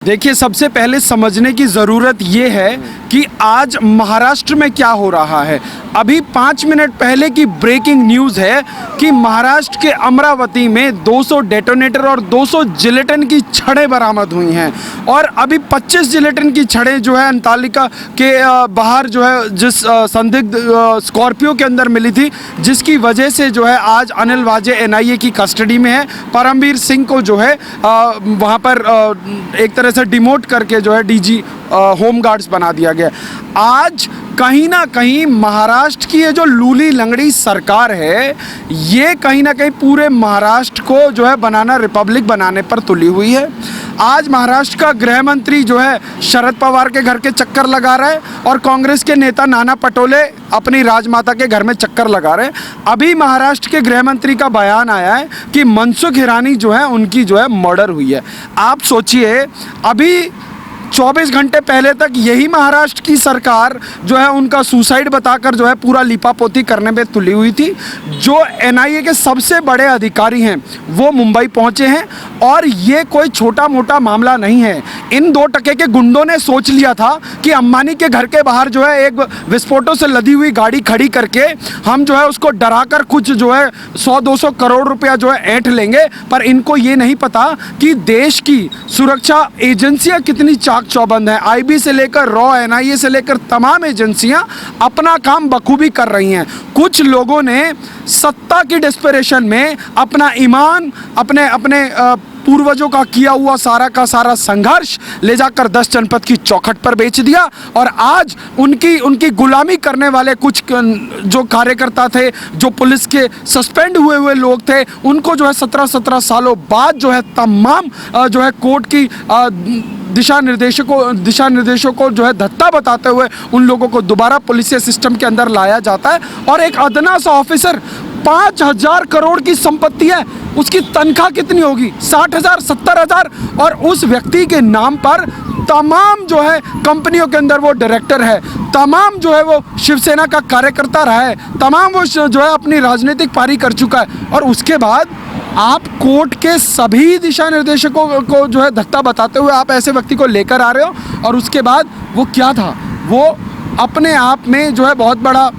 देखिए, सबसे पहले समझने की ज़रूरत ये है कि आज महाराष्ट्र में क्या हो रहा है। अभी 5 मिनट पहले की ब्रेकिंग न्यूज़ है कि महाराष्ट्र के अमरावती में 200 डेटोनेटर और 200 जिलेटिन की छड़ें बरामद हुई हैं और अभी 25 जिलेटिन की छड़ें जो है अंतालिका के बाहर जो है जिस संदिग्ध स्कॉर्पियो के अंदर मिली थी, जिसकी वजह से जो है आज अनिल वाजे एनआईए की कस्टडी में है। परमवीर सिंह को जो है वहाँ पर एक तरह से डिमोट करके जो है डीजी होम गार्ड्स बना दिया गया। आज कहीं ना कहीं महाराष्ट्र की ये जो लूली लंगड़ी सरकार है, ये कहीं ना कहीं पूरे महाराष्ट्र को जो है बनाना रिपब्लिक बनाने पर तुली हुई है। आज महाराष्ट्र का गृह मंत्री जो है शरद पवार के घर के चक्कर लगा रहा है और कांग्रेस के नेता नाना पटोले अपनी राजमाता के घर में चक्कर लगा रहे हैं। अभी महाराष्ट्र के गृह मंत्री का बयान आया है कि मनसुख हिरानी जो है उनकी जो है मर्डर हुई है। आप सोचिए, अभी 24 घंटे पहले तक यही महाराष्ट्र की सरकार जो है उनका सुसाइड बताकर जो है पूरा लिपापोती करने में तुली हुई थी। जो एनआईए के सबसे बड़े अधिकारी हैं वो मुंबई पहुंचे हैं और ये कोई छोटा मोटा मामला नहीं है। इन 2 टके के गुंडों ने सोच लिया था कि अंबानी के घर के बाहर जो है एक विस्फोटों से लदी हुई गाड़ी खड़ी करके हम जो है उसको डराकर कुछ जो है 100-200 करोड़ रुपया जो है ऐंठ लेंगे। पर इनको ये नहीं पता कि देश की सुरक्षा एजेंसियां कितनी चौबंद है। आईबी से लेकर रॉ, एनआईए से लेकर तमाम एजेंसियां अपना काम बखूबी कर रही हैं। कुछ लोगों ने सत्ता की डेस्परेशन में अपना ईमान, अपने पूर्वजों का किया हुआ सारा का सारा संघर्ष ले जाकर 10 जनपद की चौखट पर बेच दिया और आज उनकी गुलामी करने वाले कुछ जो कार्यकर्ता थे, जो पुलिस के सस्पेंड हुए लोग थे, उनको जो है 17 सालों बाद जो है तमाम जो है कोर्ट की दिशा निर्देशों को जो है धत्ता बताते हुए उन लोगों को दोबारा पुलिस सिस्टम के अंदर लाया जाता है। और एक अदना सा ऑफिसर, 5,000 करोड़ की संपत्ति है, उसकी तनख्वाह कितनी होगी? 60,000, 70,000। और उस व्यक्ति के नाम पर तमाम जो है कंपनियों के अंदर वो डायरेक्टर है, तमाम जो है वो शिवसेना का कार्यकर्ता रहा है, तमाम वो जो है अपनी राजनीतिक पारी कर चुका है। और उसके बाद आप कोर्ट के सभी दिशा निर्देशकों को जो है धत्ता बताते हुए आप ऐसे व्यक्ति को लेकर आ रहे हो। और उसके बाद वो क्या था? वो अपने आप में जो है बहुत बड़ा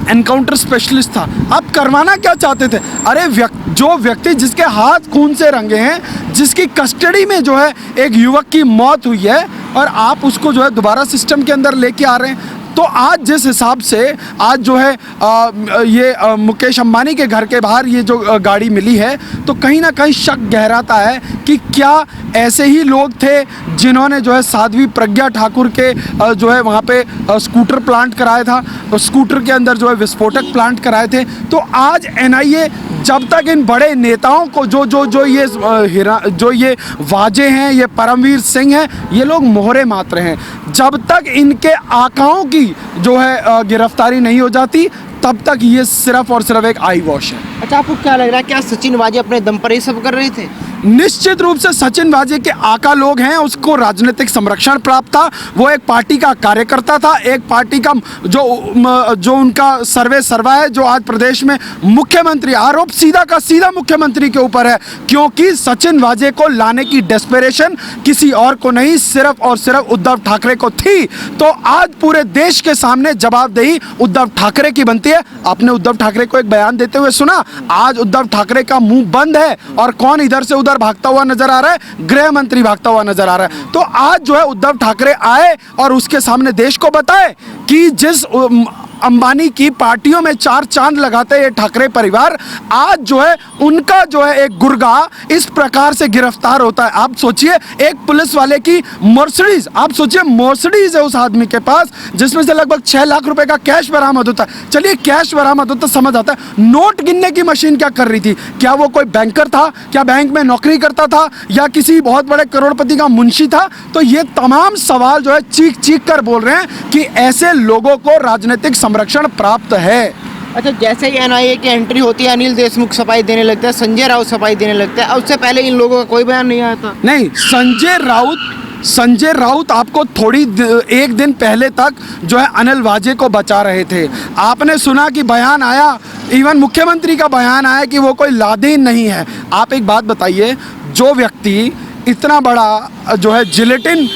एनकाउंटर स्पेशलिस्ट था। आप करवाना क्या चाहते थे? अरे जो व्यक्ति जिसके हाथ खून से रंगे हैं, जिसकी कस्टडी में जो है एक युवक की मौत हुई है और आप उसको जो है दोबारा सिस्टम के अंदर लेके आ रहे हैं। तो आज जिस हिसाब से आज जो है ये मुकेश अंबानी के घर के बाहर ये जो गाड़ी मिली है, तो कहीं ना कहीं शक गहराता है कि क्या ऐसे ही लोग थे जिन्होंने जो है साध्वी प्रज्ञा ठाकुर के जो है वहाँ पे स्कूटर प्लांट कराया था, तो स्कूटर के अंदर जो है विस्फोटक प्लांट कराए थे। तो आज एनआईए जब तक इन बड़े नेताओं को जो ये वाजे हैं, ये परमवीर सिंह हैं, ये लोग मोहरे मात्र हैं, जब तक इनके आकाओं की जो है गिरफ्तारी नहीं हो जाती, तब तक ये सिर्फ और सिर्फ एक आई वॉश है। अच्छा, आपको क्या लग रहा है, क्या सचिन वाजे अपने दम पर ये सब कर रहे थे? निश्चित रूप से सचिन वाजे के आका लोग हैं, उसको राजनीतिक संरक्षण प्राप्त था। वो एक पार्टी का कार्यकर्ता था, एक पार्टी का जो उनका सर्वा है, जो आज प्रदेश में मुख्यमंत्री, आरोप सीधा का सीधा मुख्यमंत्री के ऊपर है, क्योंकि सचिन वाजे को लाने की डेस्परेशन किसी और को नहीं, सिर्फ और सिर्फ उद्धव ठाकरे को थी। तो आज पूरे देश के सामने जवाबदेही उद्धव ठाकरे की बनती है। आपने उद्धव ठाकरे को एक बयान देते हुए सुना? आज उद्धव ठाकरे का मुंह बंद है और कौन इधर से उधर भागता हुआ नजर आ रहा है? गृह मंत्री भागता हुआ नजर आ रहा है। तो आज जो है उद्धव ठाकरे आए और उसके सामने देश को बताए कि जिस अंबानी की पार्टियों में 4 चांद लगाते ये ठाकरे परिवार, आज जो है उनका जो है एक गुर्गा इस प्रकार से गिरफ्तार होता है। आप सोचिए, एक पुलिस वाले की मर्सिडीज, आप सोचिए मर्सिडीज है उस आदमी के पास, जिसमें से लगभग 6 लाख रुपए का कैश बरामद होता है। चलिए कैश बरामद होता समझ आता है, नोट गिनने की मशीन क्या कर रही थी? क्या वो कोई बैंकर था? क्या बैंक में नौकरी करता था? या किसी बहुत बड़े करोड़पति का मुंशी था? तो ये तमाम सवाल जो है चीख चीख कर बोल रहे हैं कि ऐसे लोगों को राजनीतिक संरक्षण प्राप्त है। अच्छा, जैसे ही एनआईए की एंट्री होती है, अनिल देशमुख सफाई देने लगता है, संजय राउत सफाई देने लगता है। उससे पहले इन लोगों का कोई बयान नहीं आया था? नहीं, संजय राउत आपको एक दिन पहले तक जो है अनिल वाजे को बचा रहे थे। आपने सुना कि बयान आया, इवन मुख्यमंत्री का बयान आया कि वो कोई लादेन नहीं है। आप एक बात बताइए, जो व्यक्ति इतना बड़ा जो है जिलेटिन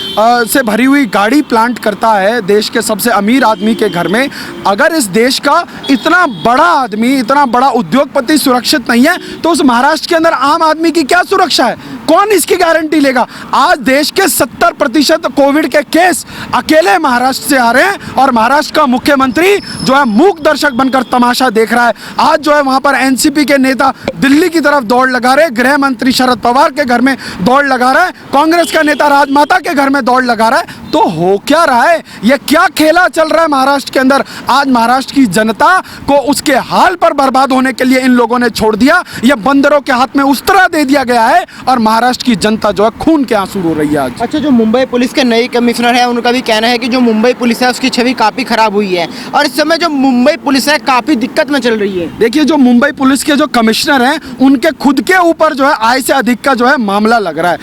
से भरी हुई गाड़ी प्लांट करता है देश के सबसे अमीर आदमी के घर में, अगर इस देश का इतना बड़ा आदमी, इतना बड़ा उद्योगपति सुरक्षित नहीं है तो उस महाराष्ट्र के अंदर आम आदमी की क्या सुरक्षा है? कौन इसकी गारंटी लेगा? आज देश के 70% कोविड के केस अकेले महाराष्ट्र से आ रहे हैं और महाराष्ट्र का मुख्यमंत्री जो है मूक दर्शक बनकर तमाशा देख रहा है। आज जो है वहां पर एनसीपी के नेता दिल्ली की तरफ दौड़ लगा रहे, गृह मंत्री शरद पवार के घर में दौड़ लगा रहा है, कांग्रेस का नेता राजमाता के घर में दौड़ लगा रहा है। तो हो क्या रहा है? ये क्या खेला चल रहा है महाराष्ट्र के अंदर? आज महाराष्ट्र की जनता को उसके हाल पर बर्बाद होने के लिए इन लोगों ने छोड़ दिया। ये बंदरों के हाथ में उस्तरा दे दिया गया है और महाराष्ट्र की जनता जो है खून के आंसू रो रही है आज। अच्छा, जो मुंबई पुलिस के नए कमिश्नर है उनका भी कहना है कि जो मुंबई पुलिस है उसकी छवि काफी खराब हुई है और इस समय जो मुंबई पुलिस है काफी दिक्कत में चल रही है। देखिए, जो मुंबई पुलिस के जो कमिश्नर हैं उनके खुद के ऊपर जो है आय से अधिक का जो है मामला लग रहा है,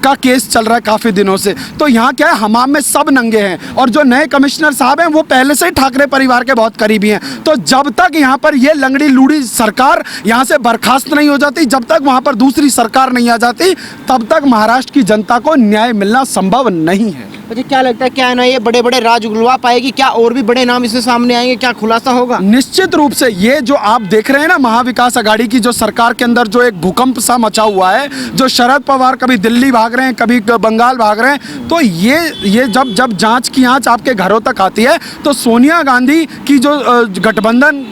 का केस चल रहा है काफी दिनों से। तो यहाँ क्या है, हमाम में सब नंगे हैं और जो नए कमिश्नर साहब हैं वो पहले से ही ठाकरे परिवार के बहुत करीबी हैं। तो जब तक यहाँ पर ये लंगड़ी लूड़ी सरकार यहाँ से बर्खास्त नहीं हो जाती, जब तक वहाँ पर दूसरी सरकार नहीं आ जाती, तब तक महाराष्ट्र की जनता को न्याय मिलना संभव नहीं है। मुझे क्या लगता है, क्या ना ये बड़े बड़े राज उगलवा पाएगी? क्या और भी बड़े नाम इसमें सामने आएंगे? क्या खुलासा होगा? निश्चित रूप से ये जो आप देख रहे हैं ना, महाविकास आघाड़ी की जो सरकार के अंदर जो एक भूकंप सा मचा हुआ है, जो शरद पवार कभी दिल्ली भाग रहे हैं, कभी बंगाल भाग रहे हैं, तो ये जब जांच की आंच आपके घरों तक आती है तो सोनिया गांधी की जो गठबंधन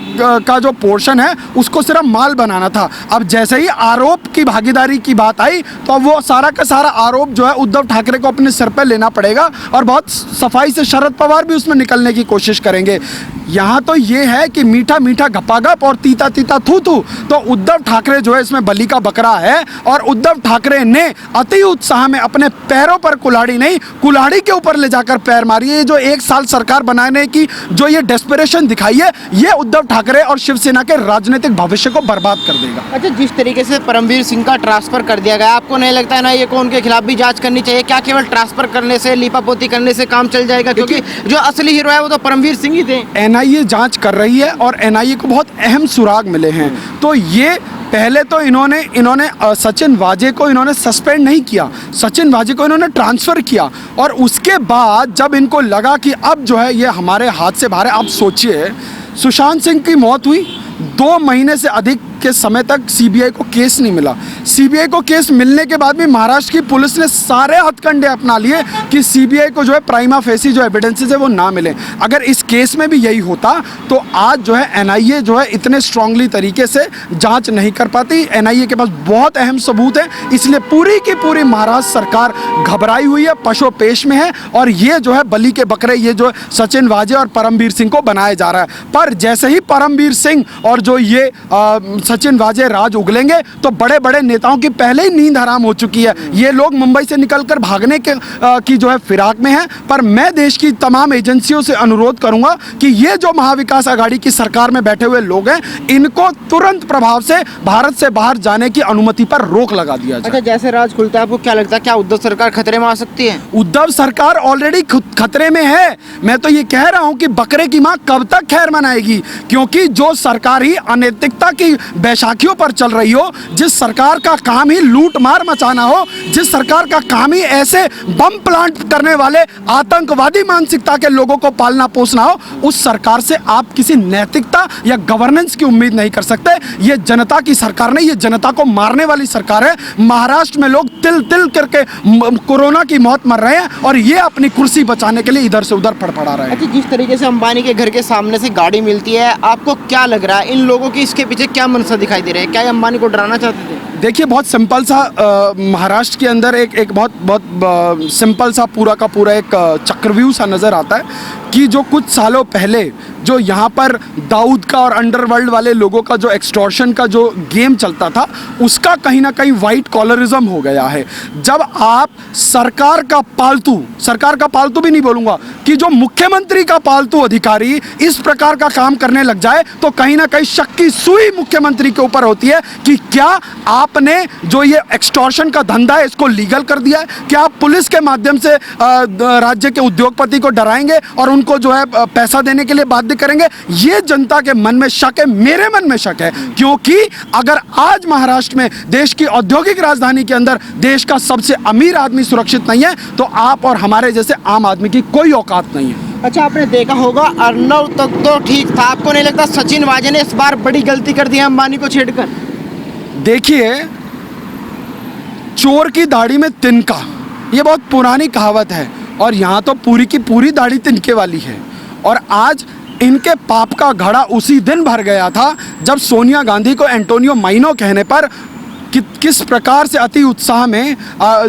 का जो पोर्शन है उसको सिर्फ माल बनाना था। अब जैसे ही आरोप की भागीदारी की बात आई तो अब वो सारा का सारा आरोप जो है उद्धव ठाकरे को अपने सिर पर लेना पड़ेगा और बहुत सफाई से शरद पवार भी उसमें निकलने की कोशिश करेंगे। यहाँ तो ये है कि मीठा मीठा गपागप और तीता तीता थू थू, तो उद्धव ठाकरे जो है इसमें बलि का बकरा है और उद्धव ठाकरे ने अति उत्साह में अपने पैरों पर कुल्हाड़ी नहीं, कुल्हाड़ी के ऊपर ले जाकर पैर मारी है। ये जो एक साल सरकार बनाने की जो ये डेस्परेशन दिखाई है, ये उद्धव ठाकरे और शिवसेना के राजनीतिक भविष्य को बर्बाद कर देगा। अच्छा, जिस तरीके से परमवीर सिंह का ट्रांसफर कर दिया गया, आपको नहीं लगता है ना ये को उनके खिलाफ भी जांच करनी चाहिए? क्या केवल ट्रांसफर करने से, लीपापोती करने से काम चल जाएगा? क्योंकि जो असली हीरो है वो तो परमवीर सिंह ही थे। एनआईए जांच कर रही है और एनआईए को बहुत अहम सुराग मिले हैं। तो ये पहले तो इन्होंने सचिन वाजे को इन्होंने सस्पेंड नहीं किया, सचिन वाजे को इन्होंने ट्रांसफ़र किया और उसके बाद जब इनको लगा कि अब जो है ये हमारे हाथ से बाहर है। आप सोचिए, सुशांत सिंह की मौत हुई, 2 महीने से अधिक के समय तक सीबीआई को केस नहीं मिला। सीबीआई को केस मिलने के बाद भी महाराष्ट्र की पुलिस ने सारे हथकंडे अपना लिए कि सीबीआई को जो है प्राइमा फेसी जो एविडेंसेस है वो ना मिले। अगर इस केस में भी यही होता तो आज जो है एनआईए जो है इतने स्ट्रांगली तरीके से जांच नहीं कर पाती। एनआईए के पास बहुत अहम सबूत है, इसलिए पूरी की पूरी महाराष्ट्र सरकार घबराई हुई है, पशोपेश में है और ये जो है बलि के बकरे ये जो सचिन वाजे और परमवीर सिंह को बनाया जा रहा है। पर जैसे ही परमवीर सिंह और जो ये सचिन वाजे राज उगलेंगे तो बड़े बड़े नेताओं की पहले ही नींद हराम हो चुकी है। ये लोग मुंबई से निकलकर भागने की जो है फिराक में है। पर मैं देश की तमाम एजेंसियों से अनुरोध करूंगा कि ये जो महाविकास आघाड़ी की सरकार में बैठे हुए लोग हैं, इनको तुरंत प्रभाव से भारत से बाहर जाने की अनुमति पर रोक लगा दिया जाए। अच्छा, जैसे राज खुलता है, आपको क्या लगता है, क्या उद्धव सरकार खतरे में आ सकती है? उद्धव सरकार ऑलरेडी खतरे में है। मैं तो ये कह रहा हूं कि बकरे की मां कब तक खैर मनाएगी, क्योंकि जो सरकार ही अनैतिकता की बैसाखियों पर चल रही हो, जिस सरकार का काम ही लूट मार मचाना हो, जिस सरकार का काम ही ऐसे बम प्लांट करने वाले आतंकवादी मानसिकता के लोगों को पालना पोसना हो, उस सरकार से आप किसी नैतिकता या गवर्नेंस की उम्मीद नहीं कर सकते। ये जनता की सरकार नहीं, ये जनता को मारने वाली सरकार है। महाराष्ट्र में लोग तिल तिल करके कोरोना की मौत मर रहे हैं और ये अपनी कुर्सी बचाने के लिए इधर से उधर फड़फड़ा रहे हैं। अच्छा, जिस तरीके से अंबानी के घर के सामने से गाड़ी मिलती है, आपको क्या लग रहा है इन लोगों की इसके पीछे क्या मनसा दिखाई दे रहा है? क्या ये अंबानी को डराना चाहते थे? देखिए, बहुत सिंपल सा महाराष्ट्र के अंदर एक बहुत सिंपल सा पूरा का पूरा एक चक्रव्यूह सा नज़र आता है कि जो कुछ सालों पहले जो यहाँ पर दाऊद का और अंडरवर्ल्ड वाले लोगों का जो एक्सटॉर्शन का जो गेम चलता था, उसका कहीं ना कहीं वाइट कॉलरिज्म हो गया है। जब आप सरकार का पालतू भी नहीं बोलूँगा कि कि जो मुख्यमंत्री का पालतू अधिकारी इस प्रकार का काम करने लग जाए तो कहीं ना कहीं शक की सुई मुख्यमंत्री के ऊपर होती है कि क्या आपने जो ये एक्सटॉर्शन का धंधा है इसको लीगल कर दिया है? क्या आप पुलिस के माध्यम से राज्य के उद्योगपति को डराएंगे और उनको जो है पैसा देने के लिए बाध्य करेंगे? ये जनता के मन में शक है, मेरे मन में शक है, क्योंकि अगर आज महाराष्ट्र में देश की औद्योगिक राजधानी के अंदर देश का सबसे अमीर आदमी सुरक्षित नहीं है तो आप और हमारे जैसे आम आदमी की कोई औकात नहीं है। अच्छा, आपने देखा होगा अर्नव तक तो ठीक था, आपको नहीं लगता सचिन वाजे ने इस बार बड़ी गलती कर दी है अंबानी को छेड़कर? देखिए, चोर की दाढ़ी में तिनका, ये बहुत पुरानी कहावत है और यहाँ तो पूरी की पूरी दाढ़ी तिनके वाली है। और आज इनके पाप का घड़ा उसी दिन भर गया था जब सोनिया गांधी को एंटोनियो माइनो कहने पर किस प्रकार से अति उत्साह में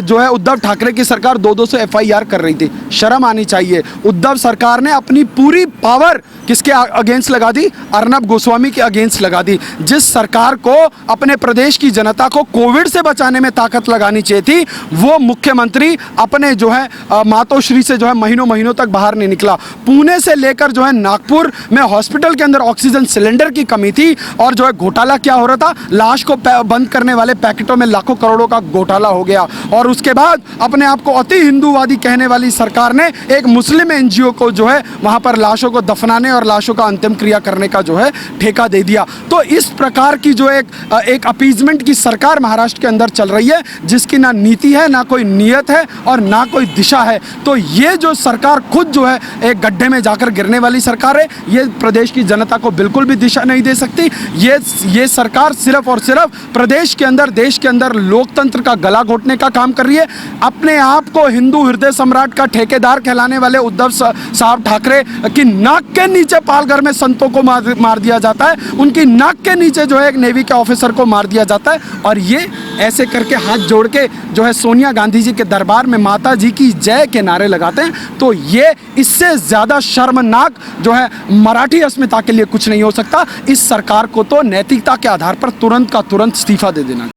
जो है उद्धव ठाकरे की सरकार 200 FIR कर रही थी। शर्म आनी चाहिए। उद्धव सरकार ने अपनी पूरी पावर किसके अगेंस्ट लगा दी? अर्नब गोस्वामी के अगेंस्ट लगा दी। जिस सरकार को अपने प्रदेश की जनता को कोविड से बचाने में ताकत लगानी चाहिए थी, वो मुख्यमंत्री अपने जो है मातोश्री से जो है महीनों महीनों तक बाहर नहीं निकला। पुणे से लेकर जो है नागपुर में हॉस्पिटल के अंदर ऑक्सीजन सिलेंडर की कमी थी और जो है घोटाला क्या हो रहा था, लाश को बंद करने वाले पैकेटों में लाखों करोड़ों का घोटाला हो गया। और उसके बाद अपने आप को अति हिंदूवादी कहने वाली सरकार ने एक मुस्लिम NGO को जो है वहां पर लाशों को दफनाने और लाशों का अंतिम क्रिया करने का जो है ठेका दे दिया। तो इस प्रकार की जो एक अपीजमेंट की सरकार महाराष्ट्र के अंदर चल रही है, जिसकी ना नीति है, ना कोई नियत है और ना कोई दिशा है। तो ये जो सरकार खुद जो है एक गड्ढे में जाकर गिरने वाली सरकार है, ये प्रदेश की जनता को बिल्कुल भी दिशा नहीं दे सकती। ये सरकार सिर्फ और सिर्फ प्रदेश के अंदर, देश के अंदर लोकतंत्र का गला घोटने का काम कर रही है। अपने आप को हिंदू हृदय सम्राट का ठेकेदार कहलाने वाले उद्धव साहब ठाकरे की नाक के नीचे पालघर में संतों को मार दिया जाता है, उनकी नाक के नीचे जो है एक नेवी के ऑफिसर को मार दिया जाता है। और ये ऐसे करके हाथ जोड़ के जो है सोनिया गांधी जी के दरबार में माता जी की जय के नारे लगाते हैं। तो ये इससे ज़्यादा शर्मनाक जो है मराठी अस्मिता के लिए कुछ नहीं हो सकता। इस सरकार को तो नैतिकता के आधार पर तुरंत का तुरंत इस्तीफा दे देना।